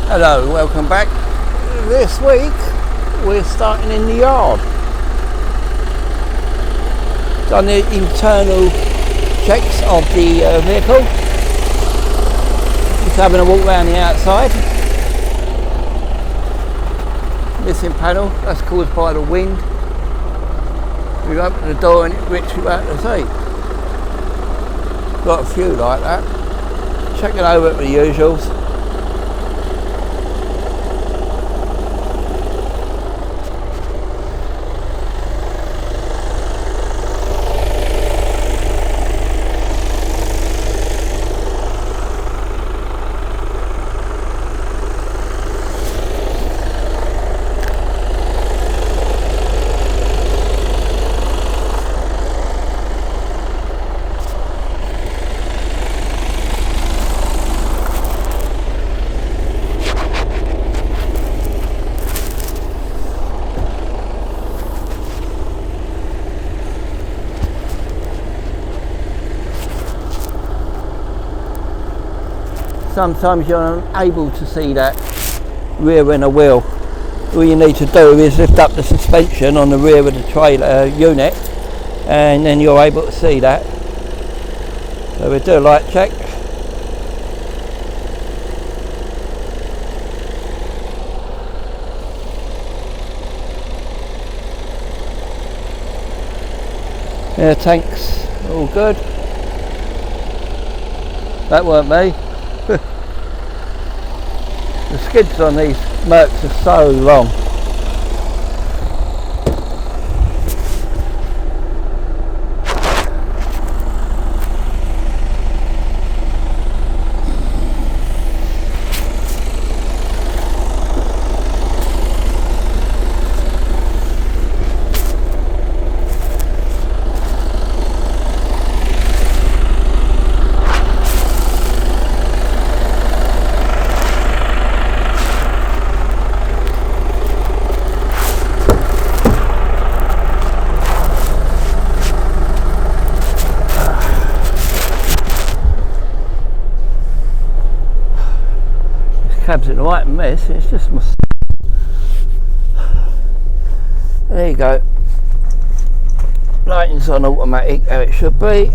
Hello, welcome back. This week we're starting in the yard. Done the internal checks of the vehicle. Just having a walk around the outside. Missing panel, that's caused by the wind. We open the door and it rips you out the seat. Got a few like that. Checking over at the usuals. Sometimes you're unable to see that rear inner wheel. All you need to do is lift up the suspension on the rear of the trailer unit and then you're able to see that. So we do a light check. Air tanks, all good. That weren't me. The skids on these Mercs are so long. Cab's in the right mess, it's just my... There you go. Lighting's on automatic, how it should be.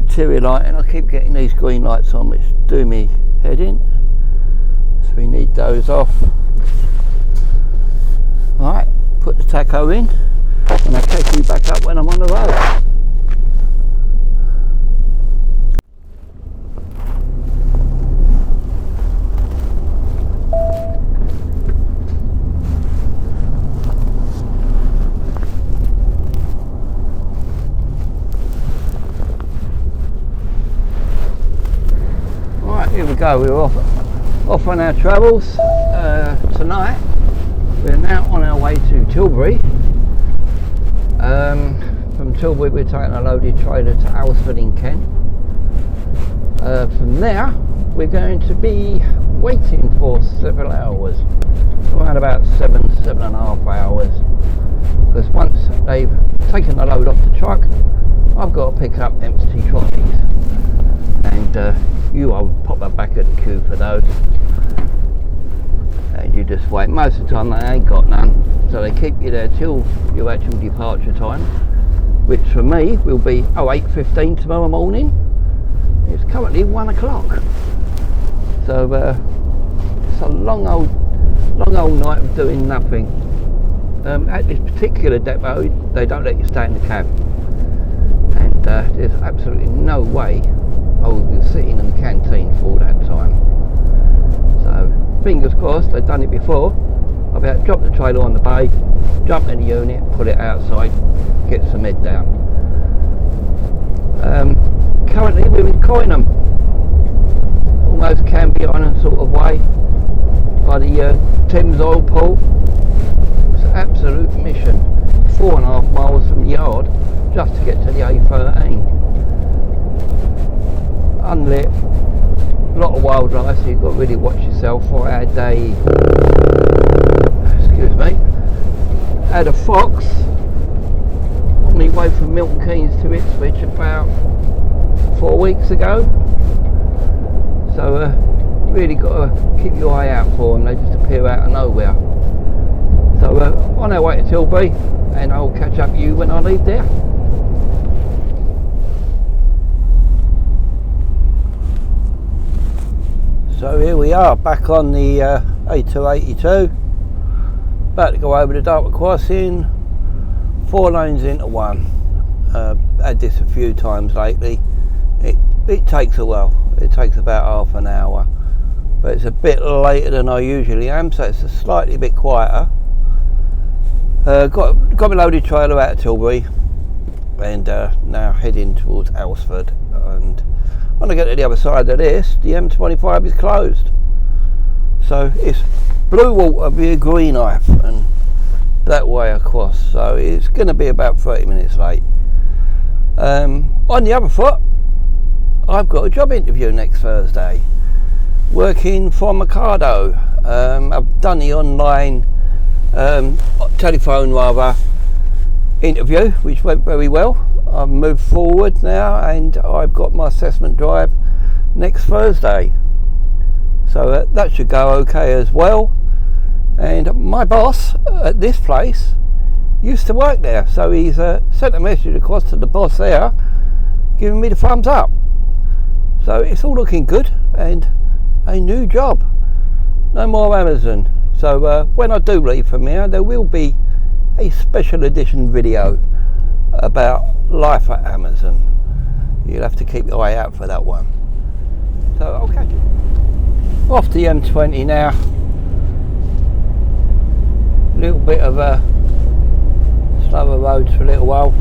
Interior lighting, I keep getting these green lights on which do me head in. So we need those off. Alright, put the tacho in and I'll take you back up when I'm on the road. Here we go, we're off on our travels tonight. We're now on our way to Tilbury. From Tilbury we're taking a loaded trailer to Aylesford in Kent. From there we're going to be waiting for several hours, around about 7.5 hours, because once they've taken the load off the truck I've got to pick up empty trolleys and I'll pop up back at the queue for those, and you just wait. Most of the time they ain't got none, so they keep you there till your actual departure time, which for me will be 8:15 tomorrow morning. It's currently 1 o'clock, so it's a long old night of doing nothing. At this particular depot they don't let you stay in the cab, and there's absolutely no way I will be sitting in the canteen for all that time. So fingers crossed, they've done it before. I'll be able to drop the trailer on the bay, jump in the unit, put it outside, get some head down. Currently we're in Coinham, almost Canby Island sort of way, by the Thames oil pool. It's an absolute mission, 4.5 miles from the yard just to get to the A13. Unlit, a lot of wildlife, so you've got to really watch yourself. I had a fox on my way from Milton Keynes to Ipswich about 4 weeks ago. So really got to keep your eye out for them. They just appear out of nowhere. So on our way to Tilbury, and I'll catch up with you when I leave there. So here we are, back on the A282, about to go over the Dartford crossing, 4 lanes into one. Had this a few times lately. It takes a while, it takes about half an hour, but it's a bit later than I usually am, so it's a slightly bit quieter. Got my loaded trailer out of Tilbury, and now heading towards Aylesford. And when I get to the other side of this, the M25 is closed, so it's blue water via green knife and that way across, so it's going to be about 30 minutes late. On the other foot, I've got a job interview next Thursday, working for Mercado. I've done the online telephone interview, which went very well. I've moved forward now, and I've got my assessment drive next Thursday, so that should go okay as well. And my boss at this place used to work there, so he's sent a message across to the boss there giving me the thumbs up, so it's all looking good, and a new job, no more Amazon. So when I do leave from here, there will be a special edition video about life at Amazon. You'll have to keep your eye out for that one. So I'll catch you. Off the M20 now. A little bit of slower roads for a little while.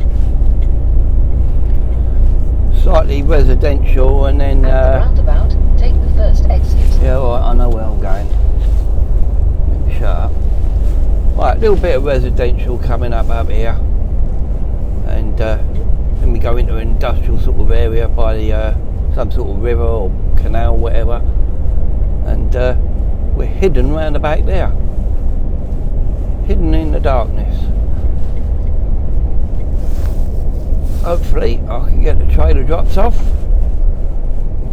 Slightly residential, and then at the roundabout, take the first exit. Yeah, alright, I know where I'm going. Let me shut up. Right, a little bit of residential coming up here, and then we go into an industrial sort of area by the some sort of river or canal, whatever, and we're hidden round the back there, hidden in the darkness. Hopefully I can get the trailer drops off,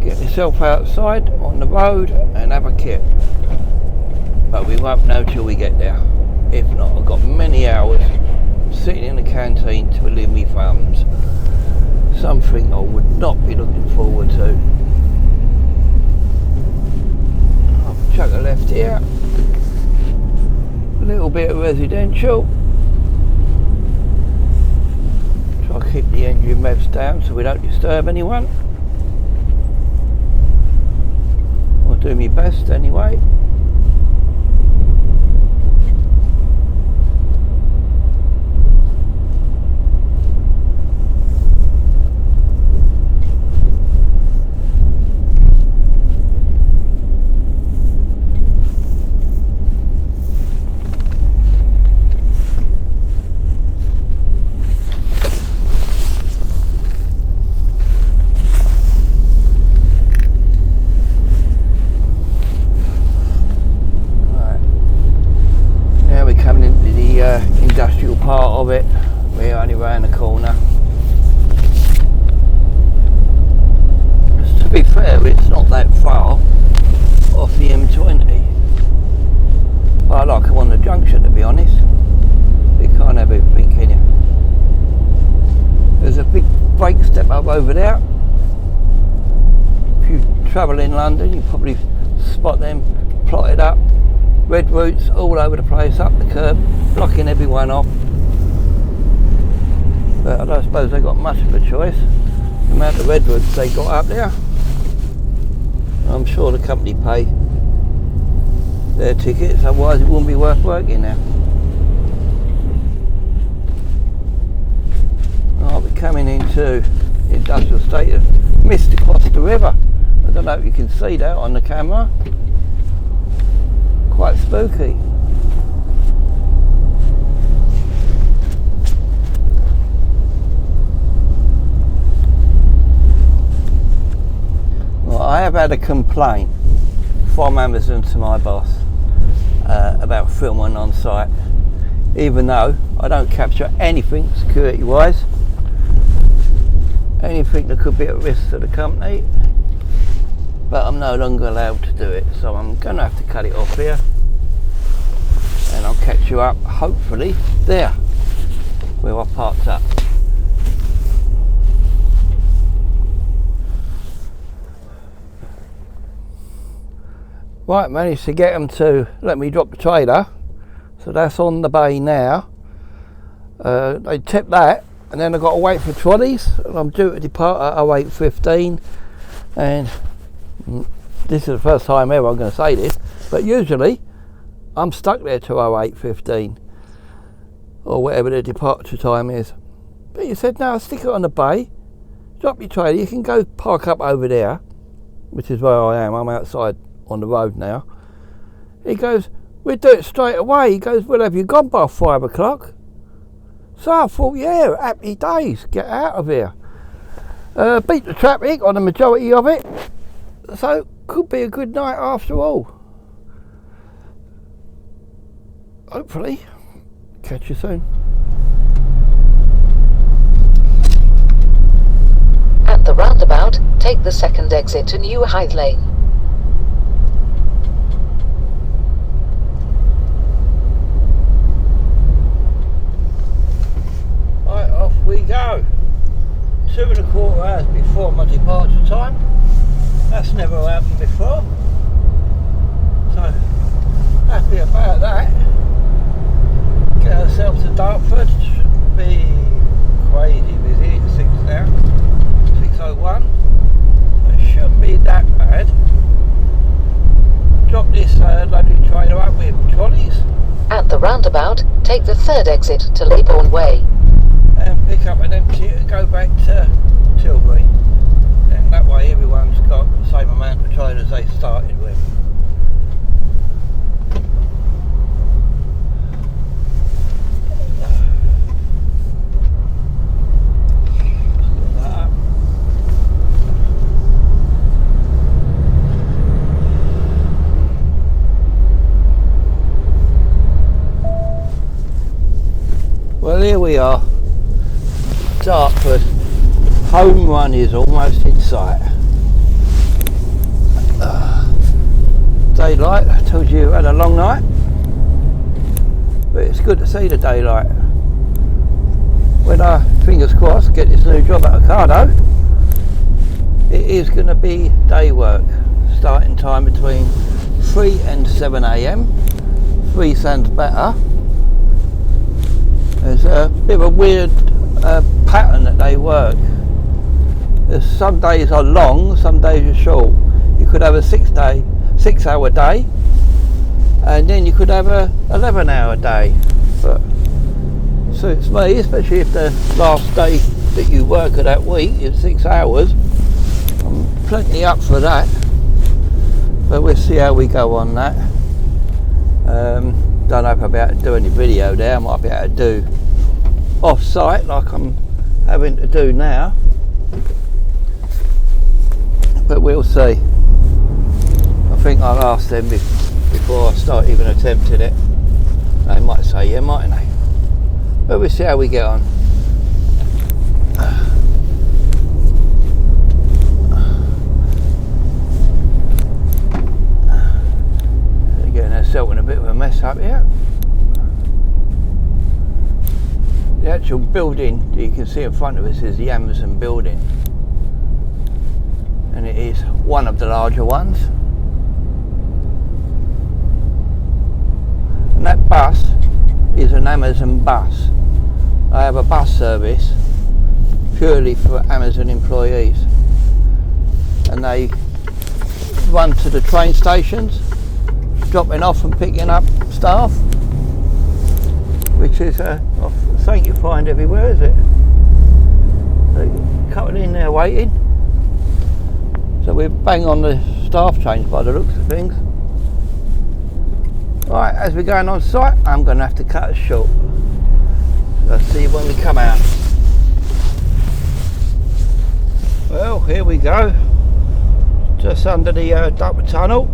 get myself outside on the road and have a kip, but we won't know till we get there. If not, I've got many hours sitting in the canteen twiddling me thumbs, something I would not be looking forward to. I'll chuck a left here, a little bit of residential, try to keep the engine revs down so we don't disturb anyone. I'll do my best anyway. Industrial part of it. We're only round the corner. To be fair, it's not that far off the M20. I like them on the junction, to be honest. You can't have everything, can you? There's a big brake step up over there. If you travel in London, you probably spot them plotted up. Red roots all over the place, up the curb, blocking everyone off. But I don't suppose they got much of a choice. The amount of red roots they got up there. I'm sure the company pay their tickets, otherwise it wouldn't be worth working there. I'll be coming into the industrial estate of mist across the river. I don't know if you can see that on the camera. Quite spooky. Well, I have had a complaint from Amazon to my boss about filming on site, even though I don't capture anything security wise, anything that could be at risk to the company. but I'm no longer allowed to do it, so I'm going to have to cut it off here, and I'll catch you up hopefully there where I parked up. Right, managed to get them to let me drop the trailer, so that's on the bay now. They tipped that, and then I've got to wait for trolleys, and I'm due to depart at 08:15, and this is the first time ever I'm going to say this, but usually I'm stuck there till 08:15 or whatever the departure time is. But you said no, stick it on the bay, drop your trailer, you can go park up over there, which is where I am. I'm outside on the road now. He goes, we'll do it straight away. He goes, well, have you gone by 5 o'clock? So I thought, yeah, happy days, get out of here. Beat the traffic on the majority of it, so could be a good night after all. Hopefully. Catch you soon. At the roundabout, take the second exit to New Hythe Lane. Right, off we go. 2¼ hours before my departure time. That's never happened before. So, happy about that. Get ourselves to Dartford. Should be crazy busy. It's 6 now. 6:01. So it shouldn't be that bad. Drop this loaded trailer up with trolleys. At the roundabout, take the third exit to Leybourne Way. And pick up an empty and go back to Tilbury. And that way everyone's got the same amount of trailers they started with. Well, here we are. Dartford. Home run is almost in sight. Daylight. I told you had a long night, but it's good to see the daylight. When I, fingers crossed, get this new job at Ocado, it is going to be day work. Starting time between 3 and 7 AM. 3 sounds better. There's a bit of a weird pattern that they work. There's some days are long, some days are short. You could have a 6-hour day, and then you could have a 11-hour day. But suits me, especially if the last day that you work of that week is 6 hours. I'm plenty up for that. But we'll see how we go on that. Don't know if I'll be able to do any video there. I might be able to do off-site like I'm having to do now, but we'll see. I think I'll ask them before I start even attempting it. They might say yeah, mightn't they? But we'll see how we get on. They're getting themselves in a bit of a mess up here. The actual building that you can see in front of us is the Amazon building, and it is one of the larger ones. And that bus is an Amazon bus. I have a bus service purely for Amazon employees, and they run to the train stations, dropping off and picking up staff, which is something you find everywhere, is it? So coming in there waiting. So we're bang on the staff change by the looks of things. Right, as we're going on site, I'm going to have to cut it short. So I'll see you when we come out. Well, here we go. Just under the Dartford Tunnel.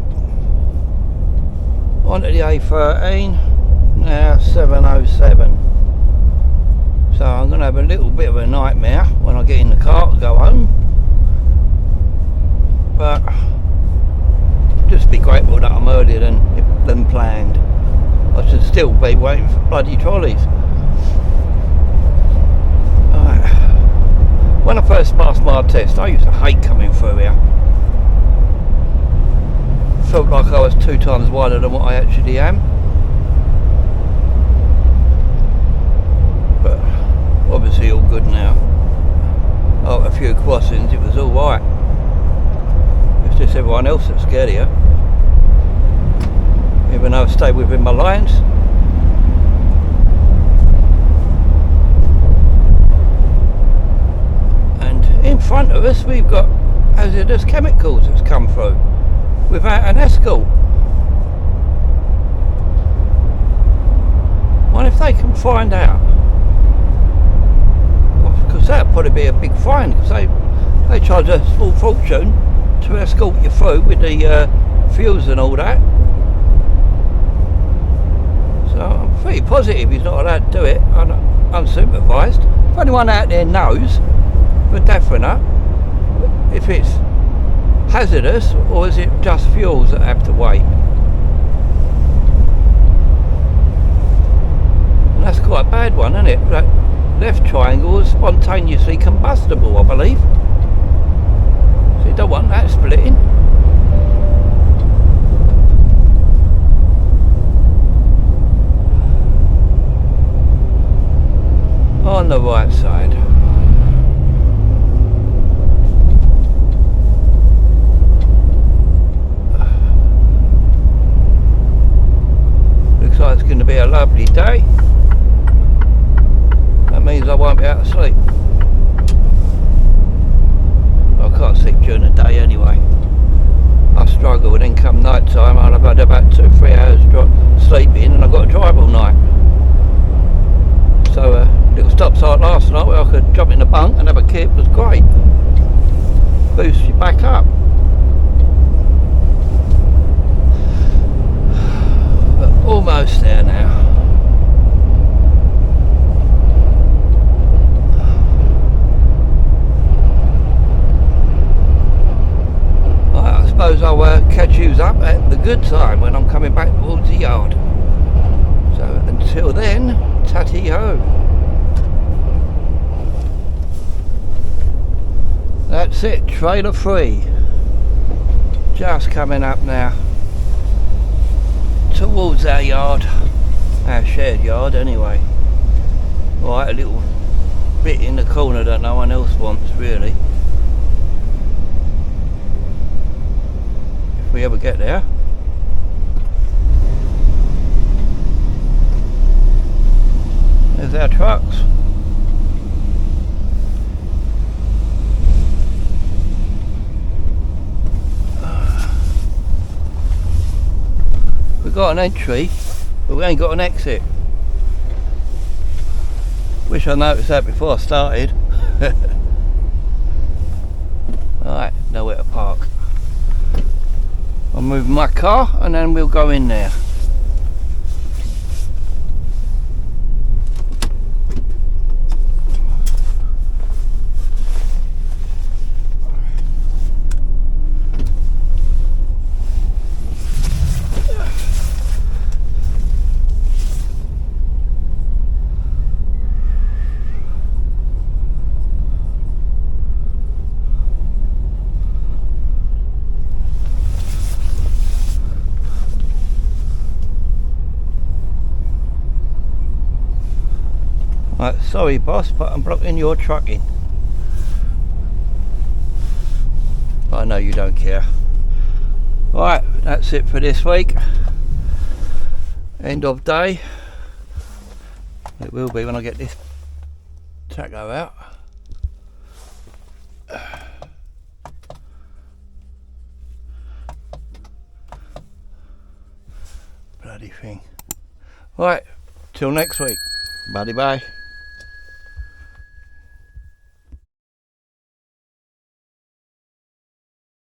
Onto the A13. Now 7:07. So I'm going to have a little bit of a nightmare when I get in the car to go home. But still be waiting for bloody trolleys. Right. When I first passed my test, I used to hate coming through here. Felt like I was 2 times wider than what I actually am. But obviously all good now. After a few crossings it was alright. It's just everyone else that's scared of you. Even though I stay within my lines. And in front of us we've got hazardous chemicals that's come through without an escort. What if they can find out? Because that'd probably be a big fine, because they charge a small fortune to escort you through with the fuels and all that. So I'm pretty positive he's not allowed to do it unsupervised. If anyone out there knows for definite if it's hazardous or is it just fuels that have to wait. And that's quite a bad one, isn't it? That left triangle is spontaneously combustible, I believe. So you don't want that splitting. On the right side. Looks like it's going to be a lovely day. That means I won't be able to sleep. I can't sleep during the day anyway. I struggle, and then come night time I'll have had about 2-3 hours sleeping and I've got to drive all night. So little stop start last night where I could jump in the bunk and have a kip was great. Boosts you back up. But almost there now. Right, I suppose I'll catch yous up at the good time when I'm coming back towards the yard. So until then, tatty ho. That's it, trailer free. Just coming up now towards our yard, our shared yard anyway. Right, a little bit in the corner that no one else wants really. If we ever get there. There's our trucks. We've got an entry, but we ain't got an exit. Wish I noticed that before I started. Alright, nowhere to park. I'll move my car and then we'll go in there. Right, sorry boss, but I'm blocking your trucking. I know you don't care. Right, that's it for this week. End of day. It will be when I get this taco out. Bloody thing. Right, till next week. Bye bye.